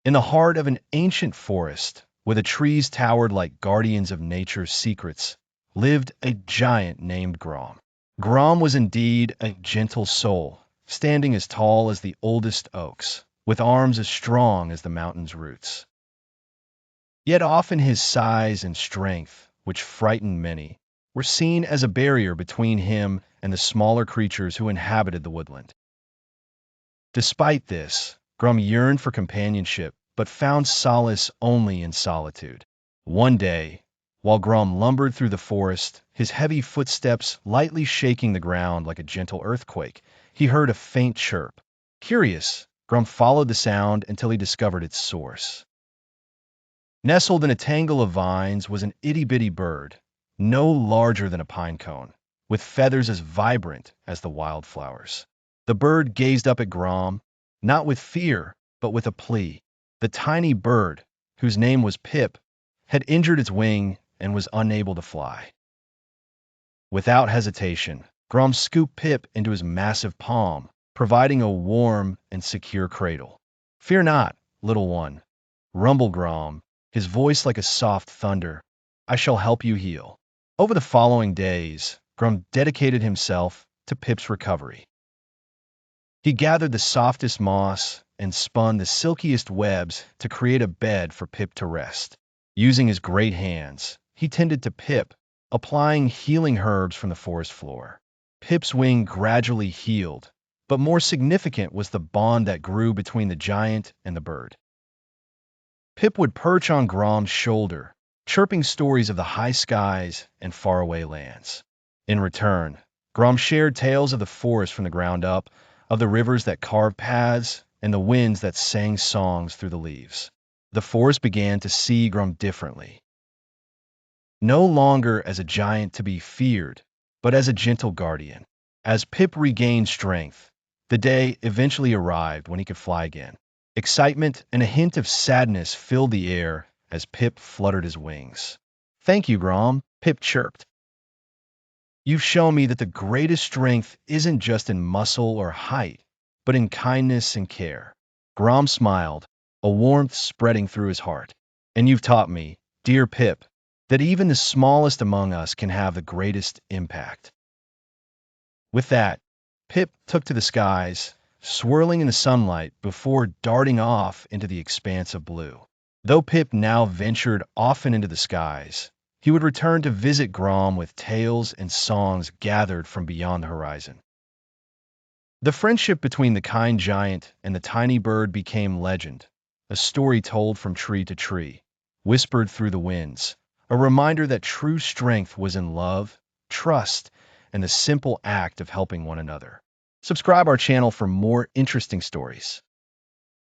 In the heart of an ancient forest, where the trees towered like guardians of nature's secrets, lived a giant named Grom. Grom was indeed a gentle soul, standing as tall as the oldest oaks, with arms as strong as the mountain's roots. Yet often his size and strength, which frightened many, were seen as a barrier between him and the smaller creatures who inhabited the woodland. Despite this, Grom yearned for companionship, but found solace only in solitude. One day, while Grom lumbered through the forest, his heavy footsteps lightly shaking the ground like a gentle earthquake, he heard a faint chirp. Curious, Grom followed the sound until he discovered its source. Nestled in a tangle of vines was an itty-bitty bird, no larger than a pine cone, with feathers as vibrant as the wildflowers. The bird gazed up at Grom, not with fear, but with a plea. The tiny bird, whose name was Pip, had injured its wing and was unable to fly. Without hesitation, Grom scooped Pip into his massive palm, providing a warm and secure cradle. "Fear not, little one," rumbled Grom, his voice like a soft thunder. "I shall help you heal." Over the following days, Grom dedicated himself to Pip's recovery. He gathered the softest moss and spun the silkiest webs to create a bed for Pip to rest. Using his great hands, he tended to Pip, applying healing herbs from the forest floor. Pip's wing gradually healed, but more significant was the bond that grew between the giant and the bird. Pip would perch on Grom's shoulder, chirping stories of the high skies and faraway lands. In return, Grom shared tales of the forest from the ground up, of the rivers that carved paths, and the winds that sang songs through the leaves. The forest began to see Grom differently. No longer as a giant to be feared, but as a gentle guardian. As Pip regained strength, the day eventually arrived when he could fly again. Excitement and a hint of sadness filled the air as Pip fluttered his wings. "Thank you, Grom," Pip chirped. "You've shown me that the greatest strength isn't just in muscle or height, but in kindness and care." Grom smiled, a warmth spreading through his heart. "And you've taught me, dear Pip, that even the smallest among us can have the greatest impact." With that, Pip took to the skies, swirling in the sunlight before darting off into the expanse of blue. Though Pip now ventured often into the skies, he would return to visit Grom with tales and songs gathered from beyond the horizon. The friendship between the kind giant and the tiny bird became legend, a story told from tree to tree, whispered through the winds, a reminder that true strength was in love, trust, and the simple act of helping one another. Subscribe our channel for more interesting stories.